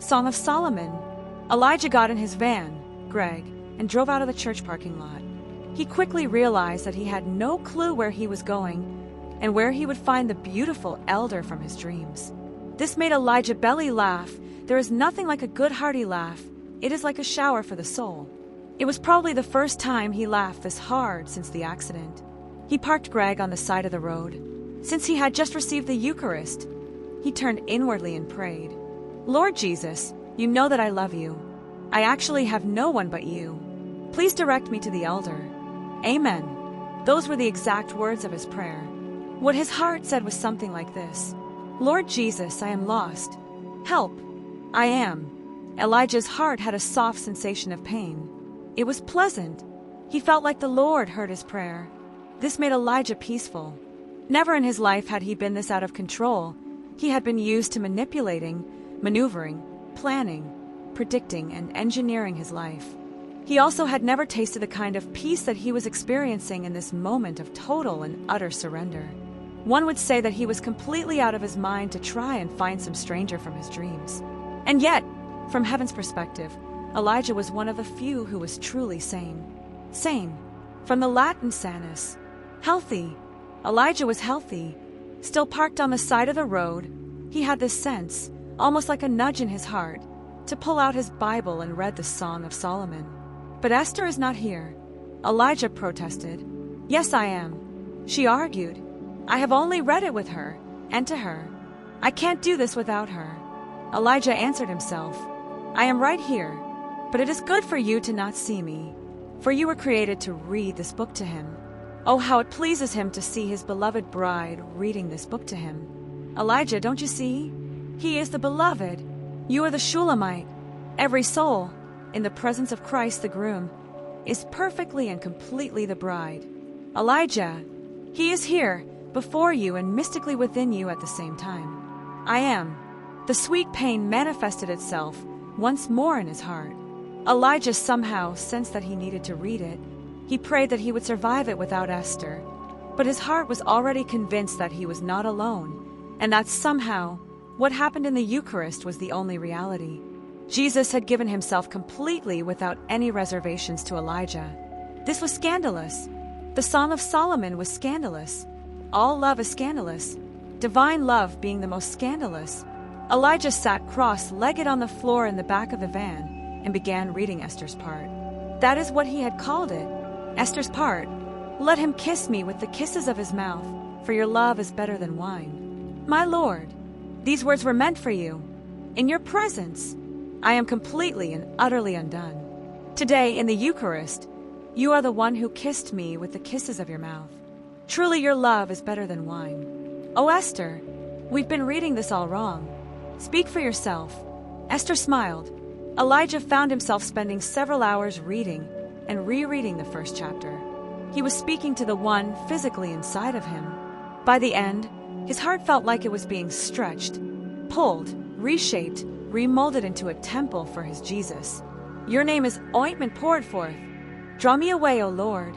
Song of Solomon. Elijah got in his van, Greg, and drove out of the church parking lot. He quickly realized that he had no clue where he was going and where he would find the beautiful elder from his dreams. This made Elijah belly laugh. There is nothing like a good hearty laugh. It is like a shower for the soul. It was probably the first time he laughed this hard since the accident. He parked Greg on the side of the road. Since he had just received the Eucharist, he turned inwardly and prayed, "Lord Jesus, you know that I love you. I actually have no one but you. Please direct me to the elder. Amen." Those were the exact words of his prayer. What his heart said was something like this: "Lord Jesus, I am lost. Help. I am." Elijah's heart had a soft sensation of pain. It was pleasant. He felt like the Lord heard his prayer. This made Elijah peaceful. Never in his life had he been this out of control. He had been used to manipulating, maneuvering, planning, predicting, and engineering his life. He also had never tasted the kind of peace that he was experiencing in this moment of total and utter surrender. One would say that he was completely out of his mind to try and find some stranger from his dreams. And yet, from heaven's perspective, Elijah was one of the few who was truly sane. Sane, from the Latin sanus, healthy. Elijah was healthy. Still parked on the side of the road, he had this sense, almost like a nudge in his heart, to pull out his Bible and read the Song of Solomon. "But Esther is not here," Elijah protested. "Yes, I am," she argued. "I have only read it with her, and to her. I can't do this without her." Elijah answered himself, "I am right here, but it is good for you to not see me, for you were created to read this book to him." Oh, how it pleases him to see his beloved bride reading this book to him. "Elijah, don't you see? He is the beloved. You are the Shulamite. Every soul, in the presence of Christ the groom, is perfectly and completely the bride. Elijah, he is here, before you and mystically within you at the same time. I am." The sweet pain manifested itself once more in his heart. Elijah somehow sensed that he needed to read it. He prayed that he would survive it without Esther, but his heart was already convinced that he was not alone, and that somehow what happened in the Eucharist was the only reality. Jesus had given himself completely without any reservations to Elijah. This was scandalous. The Song of Solomon was scandalous. All love is scandalous, divine love being the most scandalous. Elijah sat cross-legged on the floor in the back of the van and began reading Esther's part. That is what he had called it, Esther's part. "Let him kiss me with the kisses of his mouth, for your love is better than wine." My Lord, these words were meant for you. In your presence, I am completely and utterly undone. Today, in the Eucharist, you are the one who kissed me with the kisses of your mouth. Truly your love is better than wine. Oh, Esther, we've been reading this all wrong. Speak for yourself. Esther smiled. Elijah found himself spending several hours reading and rereading the first chapter. He was speaking to the one physically inside of him. By the end, his heart felt like it was being stretched, pulled, reshaped, remolded into a temple for his Jesus. Your name is ointment poured forth. Draw me away, O Lord.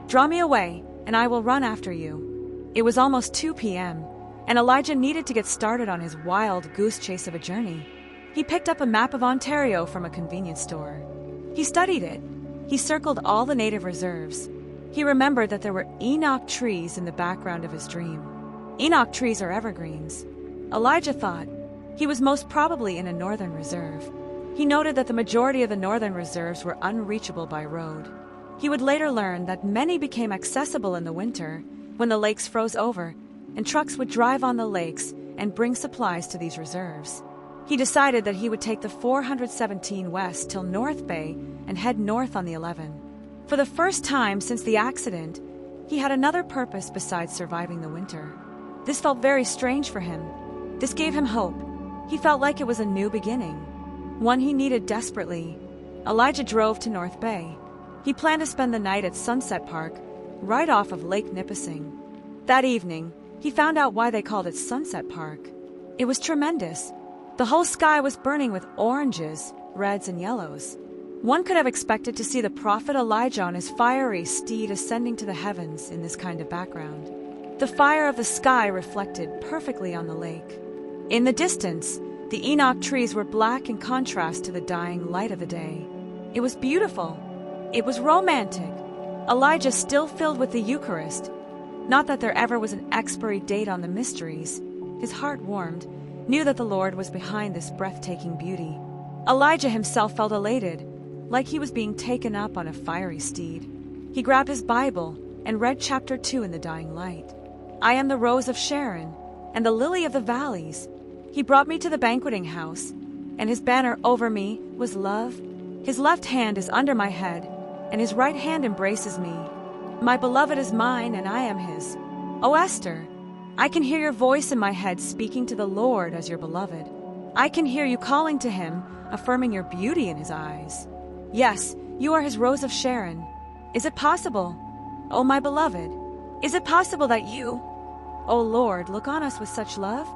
Draw me away, and I will run after you. It was almost 2 p.m., and Elijah needed to get started on his wild goose chase of a journey. He picked up a map of Ontario from a convenience store. He studied it. He circled all the native reserves. He remembered that there were Enoch trees in the background of his dream. Enoch trees are evergreens. Elijah thought he was most probably in a northern reserve. He noted that the majority of the northern reserves were unreachable by road. He would later learn that many became accessible in the winter when the lakes froze over and trucks would drive on the lakes and bring supplies to these reserves. He decided that he would take the 417 west till North Bay and head north on the 11. For the first time since the accident, he had another purpose besides surviving the winter. This felt very strange for him. This gave him hope. He felt like it was a new beginning, one he needed desperately. Elijah drove to North Bay. He planned to spend the night at Sunset Park, right off of Lake Nipissing. That evening, he found out why they called it Sunset Park. It was tremendous. The whole sky was burning with oranges, reds, and yellows. One could have expected to see the prophet Elijah on his fiery steed ascending to the heavens in this kind of background. The fire of the sky reflected perfectly on the lake. In the distance, The Enoch trees were black in contrast to the dying light of the day. It was beautiful. It was romantic. Elijah, still filled with the Eucharist, not that there ever was an expiry date on the mysteries, his heart warmed, knew that the Lord was behind this breathtaking beauty. Elijah himself felt elated, like he was being taken up on a fiery steed. He grabbed his Bible and read chapter 2 in the dying light. I am the rose of Sharon and the lily of the valleys. He brought me to the banqueting house, and his banner over me was love. His left hand is under my head, and his right hand embraces me. My beloved is mine, and I am his. O Esther, I can hear your voice in my head speaking to the Lord as your beloved. I can hear you calling to him, affirming your beauty in his eyes. Yes, you are his rose of Sharon. Is it possible, O my beloved? Is it possible that you, O Lord, look on us with such love?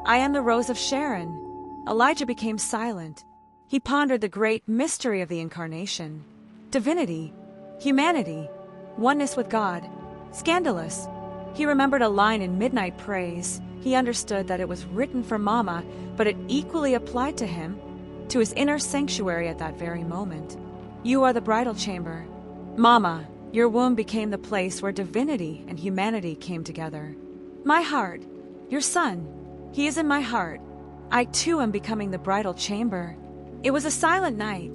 I am the rose of Sharon. Elijah became silent. He pondered the great mystery of the Incarnation. Divinity, humanity, oneness with God, scandalous. He remembered a line in Midnight Praise. He understood that it was written for Mama, but it equally applied to him, to his inner sanctuary at that very moment. You are the bridal chamber. Mama, your womb became the place where divinity and humanity came together. My heart, your son, he is in my heart. I too am becoming the bridal chamber. It was a silent night.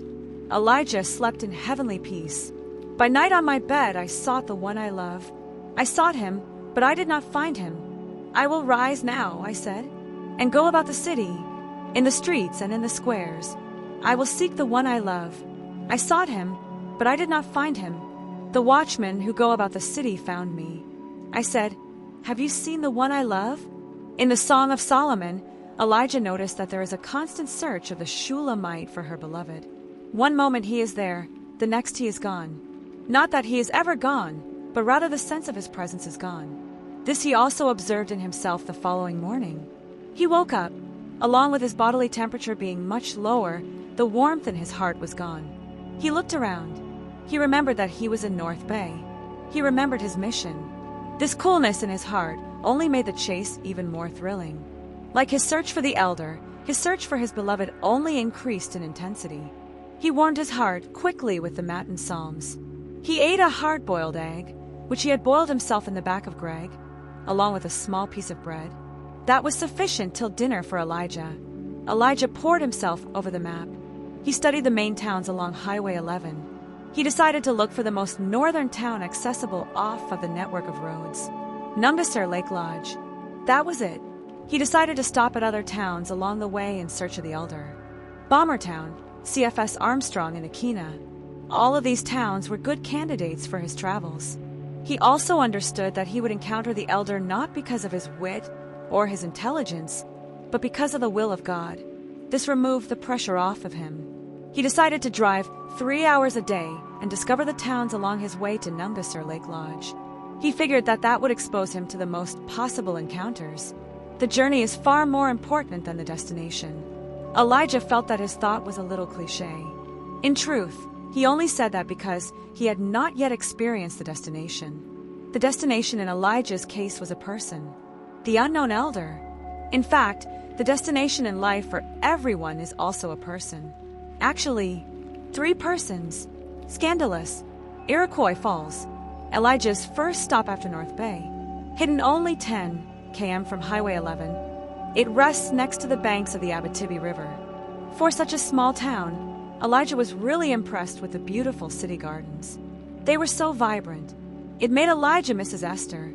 Elijah slept in heavenly peace. By night on my bed I sought the one I love. I sought him, but I did not find him. I will rise now, I said, and go about the city, in the streets and in the squares. I will seek the one I love. I sought him, but I did not find him. The watchmen who go about the city found me. I said, have you seen the one I love? In the Song of Solomon, Elijah noticed that there is a constant search of the Shulamite for her beloved. One moment he is there, the next he is gone. Not that he is ever gone, but rather the sense of his presence is gone. This he also observed in himself the following morning. He woke up. Along with his bodily temperature being much lower, the warmth in his heart was gone. He looked around. He remembered that he was in North Bay. He remembered his mission. This coolness in his heart only made the chase even more thrilling. Like his search for the elder, his search for his beloved only increased in intensity. He warmed his heart quickly with the matin psalms. He ate a hard-boiled egg, which he had boiled himself in the back of Greg, along with a small piece of bread. That was sufficient till dinner for Elijah. Elijah poured himself over the map. He studied the main towns along Highway 11. He decided to look for the most northern town accessible off of the network of roads. Nungasser Lake Lodge. That was it. He decided to stop at other towns along the way in search of the elder. Bombertown, CFS Armstrong, and Akina. All of these towns were good candidates for his travels. He also understood that he would encounter the elder not because of his wit or his intelligence, but because of the will of God. This removed the pressure off of him. He decided to drive 3 hours a day and discover the towns along his way to Nungasser Lake Lodge. He figured that that would expose him to the most possible encounters. The journey is far more important than the destination. Elijah felt that his thought was a little cliché. In truth, he only said that because he had not yet experienced the destination. The destination in Elijah's case was a person, the unknown elder. In fact, the destination in life for everyone is also a person. Actually, 3 persons. Scandalous. Iroquois Falls, Elijah's first stop after North Bay. Hidden only 10 km from Highway 11, it rests next to the banks of the Abitibi River. For such a small town, Elijah was really impressed with the beautiful city gardens. They were so vibrant. It made Elijah miss his Esther.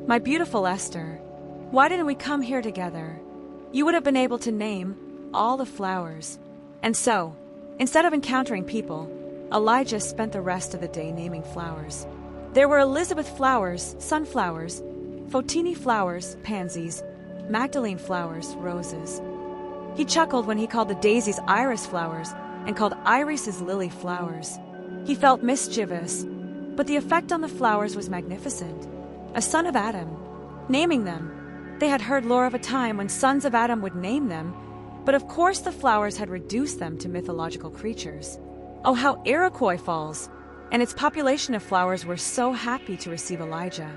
My beautiful Esther, why didn't we come here together? You would have been able to name all the flowers. And so, instead of encountering people, Elijah spent the rest of the day naming flowers. There were Elizabeth flowers, sunflowers, Fotini flowers, pansies, Magdalene flowers, roses. He chuckled when he called the daisies iris flowers and called irises lily flowers. He felt mischievous, but the effect on the flowers was magnificent. A son of Adam, naming them. They had heard lore of a time when sons of Adam would name them, but of course the flowers had reduced them to mythological creatures. Oh, how Iroquois Falls and its population of flowers were so happy to receive Elijah.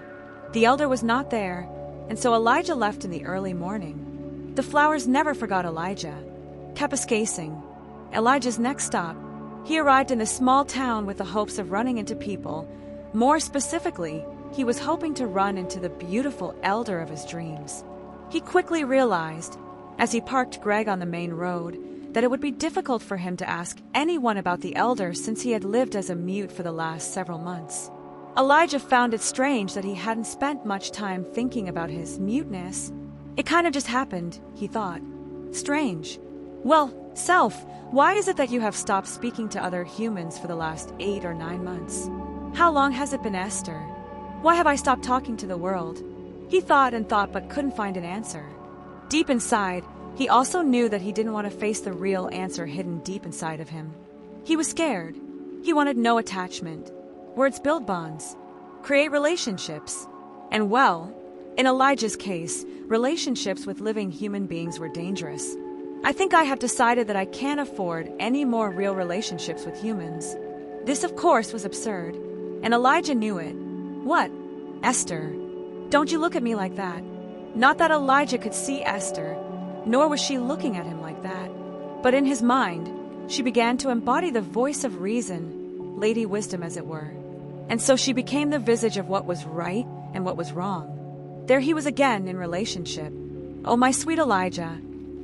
The elder was not there, and so Elijah left in the early morning. The flowers never forgot Elijah. Kapuskasing, Elijah's next stop. He arrived in the small town with the hopes of running into people. More specifically, he was hoping to run into the beautiful elder of his dreams. He quickly realized, as he parked Greg on the main road, that it would be difficult for him to ask anyone about the elder since he had lived as a mute for the last several months. Elijah found it strange that he hadn't spent much time thinking about his muteness. It kind of just happened, he thought. Strange. Well, self, why is it that you have stopped speaking to other humans for the last 8 or 9 months? How long has it been, Esther? Why have I stopped talking to the world? He thought and thought but couldn't find an answer. Deep inside, he also knew that he didn't want to face the real answer hidden deep inside of him. He was scared. He wanted no attachment. Words build bonds, create relationships. And well, in Elijah's case, relationships with living human beings were dangerous. I think I have decided that I can't afford any more real relationships with humans. This, of course, was absurd, and Elijah knew it. What? Esther, don't you look at me like that. Not that Elijah could see Esther, nor was she looking at him like that. But in his mind, she began to embody the voice of reason, Lady Wisdom as it were. And so she became the visage of what was right and what was wrong. There he was again in relationship. Oh, my sweet Elijah,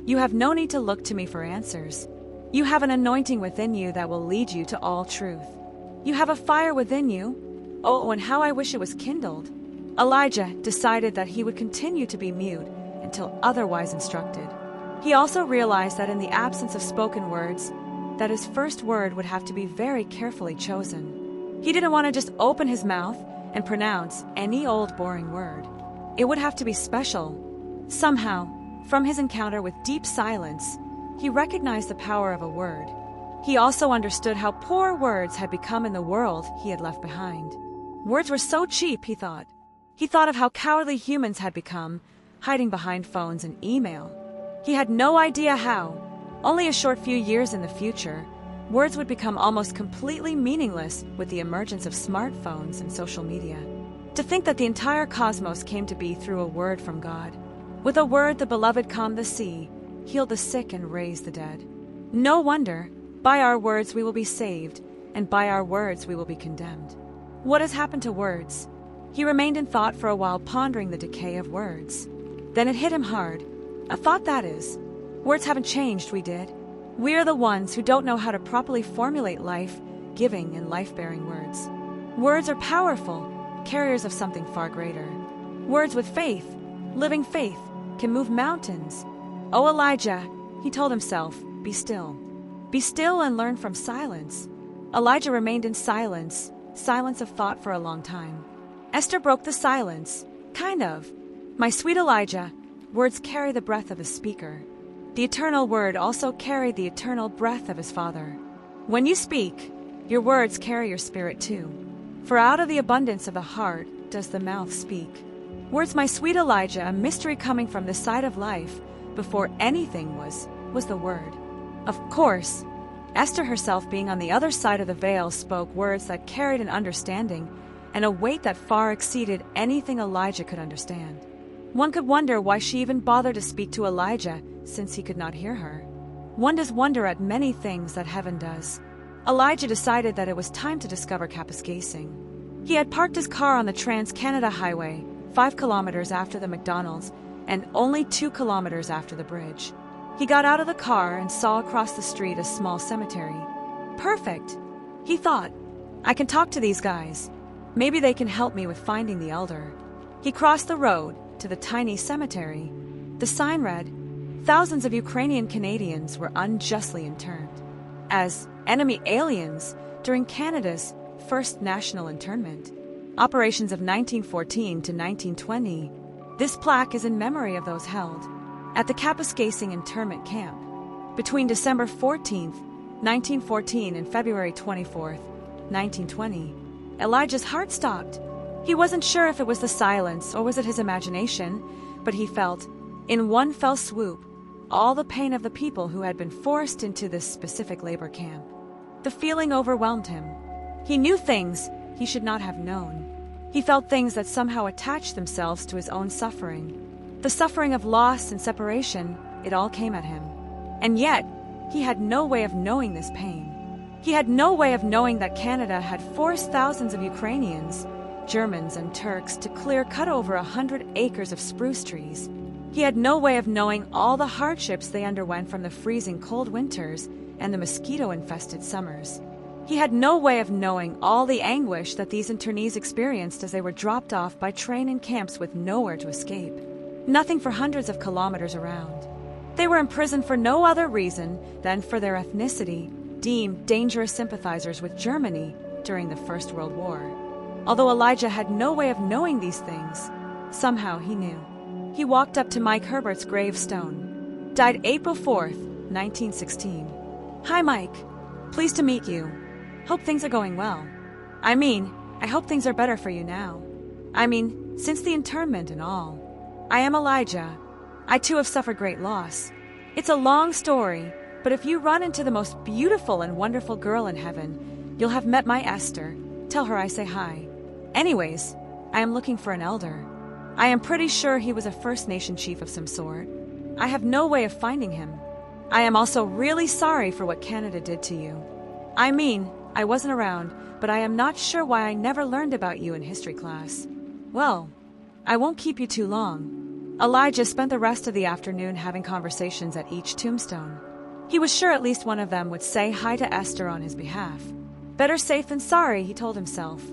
you have no need to look to me for answers. You have an anointing within you that will lead you to all truth. You have a fire within you. Oh, and how I wish it was kindled. Elijah decided that he would continue to be mute until otherwise instructed. He also realized that in the absence of spoken words, that his first word would have to be very carefully chosen. He didn't want to just open his mouth and pronounce any old boring word. It would have to be special. Somehow, from his encounter with deep silence, he recognized the power of a word. He also understood how poor words had become in the world he had left behind. Words were so cheap, he thought. He thought of how cowardly humans had become, hiding behind phones and email. He had no idea how, only a short few years in the future, words would become almost completely meaningless with the emergence of smartphones and social media. To think that the entire cosmos came to be through a word from God. With a word, the beloved calmed the sea, healed the sick, and raised the dead. No wonder, by our words we will be saved, and by our words we will be condemned. What has happened to words? He remained in thought for a while, pondering the decay of words. Then it hit him hard. A thought, that is. Words haven't changed, we did. We are the ones who don't know how to properly formulate life-giving and life-bearing words. Words are powerful, carriers of something far greater. Words with faith, living faith, can move mountains. Oh, Elijah, he told himself, be still. Be still and learn from silence. Elijah remained in silence of thought for a long time. Esther broke the silence. Kind of. My sweet Elijah, words carry the breath of a speaker. The eternal word also carried the eternal breath of his Father. When you speak, your words carry your spirit too. For out of the abundance of the heart does the mouth speak. Words, my sweet Elijah, a mystery coming from the side of life, before anything was the word. Of course, Esther herself, being on the other side of the veil, spoke words that carried an understanding and a weight that far exceeded anything Elijah could understand. One could wonder why she even bothered to speak to Elijah, since he could not hear her. One does wonder at many things that heaven does. Elijah decided that it was time to discover Kapuskasing. He had parked his car on the Trans-Canada Highway, 5 kilometers after the McDonald's and only 2 kilometers after the bridge. He got out of the car and saw across the street a small cemetery. Perfect, he thought. I can talk to these guys. Maybe they can help me with finding the elder. He crossed the road to the tiny cemetery. The sign read, thousands of Ukrainian Canadians were unjustly interned as enemy aliens during Canada's first national internment. Operations of 1914 to 1920. This plaque is in memory of those held at the Kapuskasing internment camp between December 14th, 1914 and February 24th, 1920. Elijah's heart stopped. He wasn't sure if it was the silence or was it his imagination, but he felt, in one fell swoop, all the pain of the people who had been forced into this specific labor camp. The feeling overwhelmed him. He knew things he should not have known. He felt things that somehow attached themselves to his own suffering. The suffering of loss and separation, it all came at him. And yet, He had no way of knowing this pain. He had no way of knowing that Canada had forced thousands of Ukrainians, Germans, and Turks to cut over 100 acres of spruce trees. He had no way of knowing all the hardships they underwent from the freezing cold winters and the mosquito-infested summers. He had no way of knowing all the anguish that these internees experienced as they were dropped off by train in camps with nowhere to escape. Nothing for hundreds of kilometers around. They were imprisoned for no other reason than for their ethnicity, deemed dangerous sympathizers with Germany during the First World War. Although Elijah had no way of knowing these things, somehow he knew. He walked up to Mike Herbert's gravestone. Died April 4th, 1916. Hi, Mike. Pleased to meet you. Hope things are going well. I hope things are better for you now. Since the internment and all. I am Elijah. I too have suffered great loss. It's a long story, but if you run into the most beautiful and wonderful girl in heaven, you'll have met my Esther. Tell her I say hi. Anyways, I am looking for an elder. I am pretty sure he was a First Nation chief of some sort. I have no way of finding him. I am also really sorry for what Canada did to you. I wasn't around, but I am not sure why I never learned about you in history class. Well, I won't keep you too long. Elijah spent the rest of the afternoon having conversations at each tombstone. He was sure at least one of them would say hi to Esther on his behalf. Better safe than sorry, he told himself.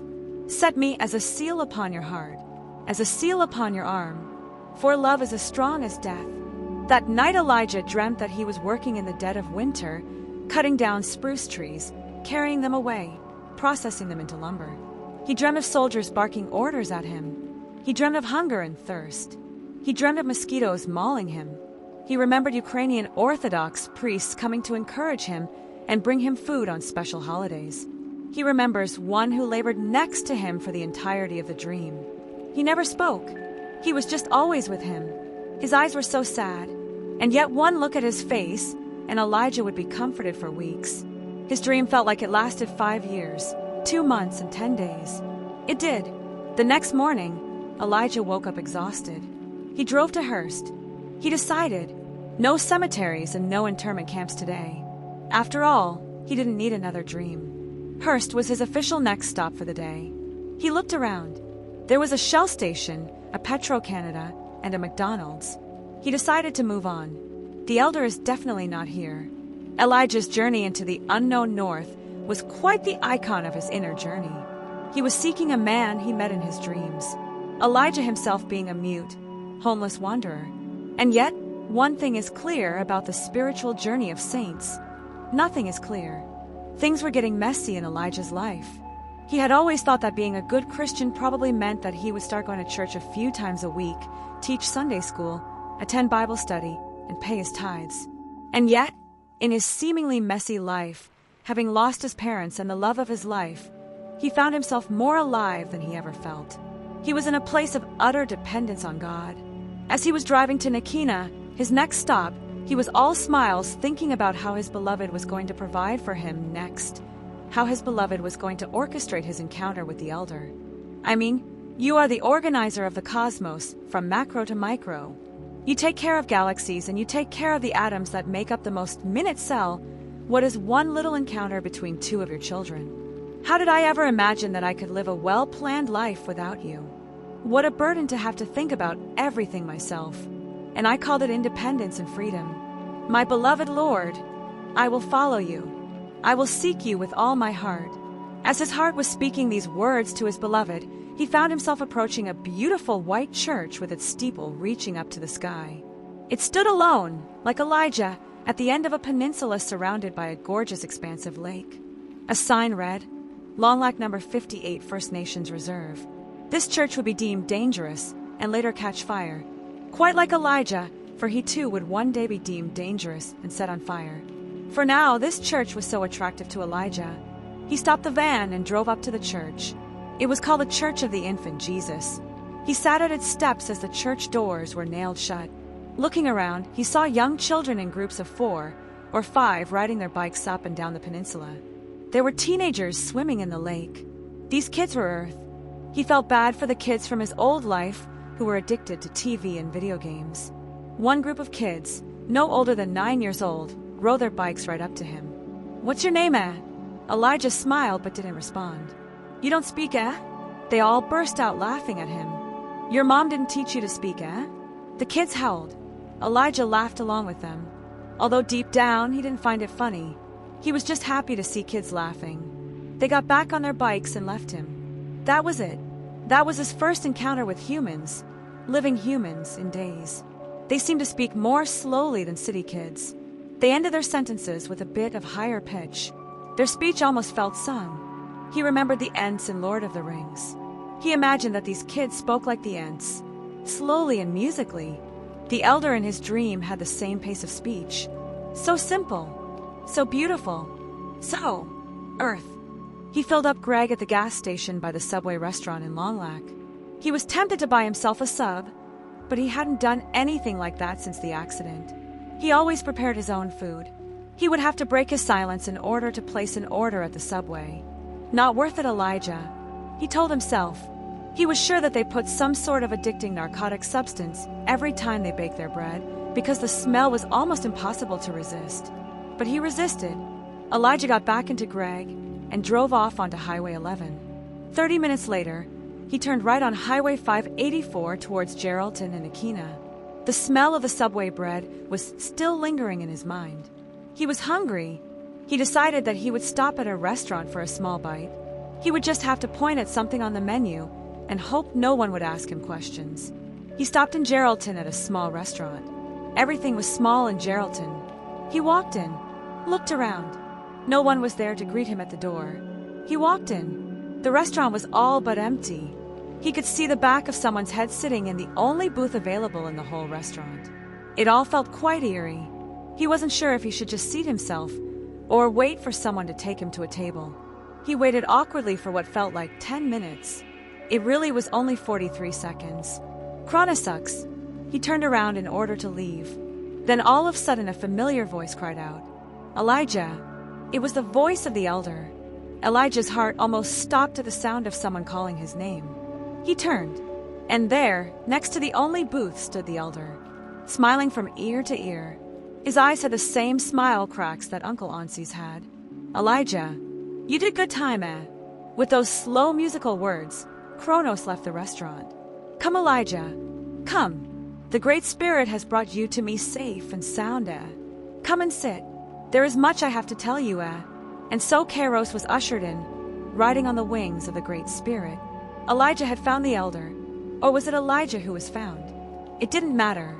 Set me as a seal upon your heart, as a seal upon your arm, for love is as strong as death. That night Elijah dreamt that he was working in the dead of winter, cutting down spruce trees, carrying them away, processing them into lumber. He dreamt of soldiers barking orders at him. He dreamt of hunger and thirst. He dreamt of mosquitoes mauling him. He remembered Ukrainian Orthodox priests coming to encourage him and bring him food on special holidays. He remembers one who labored next to him for the entirety of the dream. He never spoke. He was just always with him. His eyes were so sad, and yet one look at his face, and Elijah would be comforted for weeks. His dream felt like it lasted 5 years, 2 months and 10 days. It did. The next morning, Elijah woke up exhausted. He drove to Hearst. He decided, no cemeteries and no internment camps today. After all, he didn't need another dream. Hearst was his official next stop for the day. He looked around. There was a Shell station, a Petro-Canada, and a McDonald's. He decided to move on. The elder is definitely not here. Elijah's journey into the unknown north was quite the icon of his inner journey. He was seeking a man he met in his dreams, Elijah himself being a mute, homeless wanderer. And yet, one thing is clear about the spiritual journey of saints. Nothing is clear. Things were getting messy in Elijah's life. He had always thought that being a good Christian probably meant that he would start going to church a few times a week, teach Sunday school, attend Bible study, and pay his tithes. And yet, in his seemingly messy life, having lost his parents and the love of his life, he found himself more alive than he ever felt. He was in a place of utter dependence on God. As he was driving to Nakina, his next stop, he was all smiles thinking about how his beloved was going to provide for him next, how his beloved was going to orchestrate his encounter with the elder. You are the organizer of the cosmos, from macro to micro. You take care of galaxies and you take care of the atoms that make up the most minute cell. What is one little encounter between 2 of your children? How did I ever imagine that I could live a well-planned life without you? What a burden to have to think about everything myself. And I called it independence and freedom. My beloved Lord, I will follow you. I will seek you with all my heart. As his heart was speaking these words to his beloved, he found himself approaching a beautiful white church with its steeple reaching up to the sky. It stood alone, like Elijah, at the end of a peninsula surrounded by a gorgeous expansive lake. A sign read, Long Lac number 58 First Nations Reserve. This church would be deemed dangerous and later catch fire. Quite like Elijah, for he too would one day be deemed dangerous and set on fire. For now, this church was so attractive to Elijah. He stopped the van and drove up to the church. It was called the Church of the Infant Jesus. He sat at its steps as the church doors were nailed shut. Looking around, he saw young children in groups of 4 or 5 riding their bikes up and down the peninsula. There were teenagers swimming in the lake. These kids were Earth. He felt bad for the kids from his old life who were addicted to TV and video games. One group of kids, no older than 9 years old, row their bikes right up to him. "What's your name, eh?" Elijah smiled but didn't respond. "You don't speak, eh?" They all burst out laughing at him. "Your mom didn't teach you to speak, eh?" The kids howled. Elijah laughed along with them. Although deep down, he didn't find it funny. He was just happy to see kids laughing. They got back on their bikes and left him. That was it. That was his first encounter with humans, living humans, in days. They seemed to speak more slowly than city kids. They ended their sentences with a bit of higher pitch. Their speech almost felt sung. He remembered the Ents in Lord of the Rings. He imagined that these kids spoke like the Ents, slowly and musically. The elder in his dream had the same pace of speech. So simple, so beautiful, so Earth. He filled up Greg at the gas station by the Subway restaurant in Long Lac. He was tempted to buy himself a sub, but he hadn't done anything like that since the accident. He always prepared his own food. He would have to break his silence in order to place an order at the Subway. Not worth it, Elijah, he told himself. He was sure that they put some sort of addicting narcotic substance every time they baked their bread, because the smell was almost impossible to resist. But he resisted. Elijah got back into Greg and drove off onto Highway 11. 30 minutes later, he turned right on Highway 584 towards Geraldton and Akina. The smell of the Subway bread was still lingering in his mind. He was hungry. He decided that he would stop at a restaurant for a small bite. He would just have to point at something on the menu and hope no one would ask him questions. He stopped in Geraldton at a small restaurant. Everything was small in Geraldton. He walked in, looked around. No one was there to greet him at the door. He walked in. The restaurant was all but empty. He could see the back of someone's head sitting in the only booth available in the whole restaurant. It all felt quite eerie. He wasn't sure if he should just seat himself or wait for someone to take him to a table. He waited awkwardly for what felt like 10 minutes. It really was only 43 seconds. Chronosucks. He turned around in order to leave. Then all of a sudden a familiar voice cried out, "Elijah." It was the voice of the elder. Elijah's heart almost stopped at the sound of someone calling his name. He turned, and there, next to the only booth, stood the elder, smiling from ear to ear. His eyes had the same smile cracks that Uncle Onsi's had. "Elijah, you did good time, eh?" With those slow musical words, Kronos left the restaurant. "Come, Elijah, come. The Great Spirit has brought you to me safe and sound, eh? Come and sit. There is much I have to tell you, eh?" And so Kairos was ushered in, riding on the wings of the Great Spirit. Elijah had found the elder, or was it Elijah who was found? It didn't matter.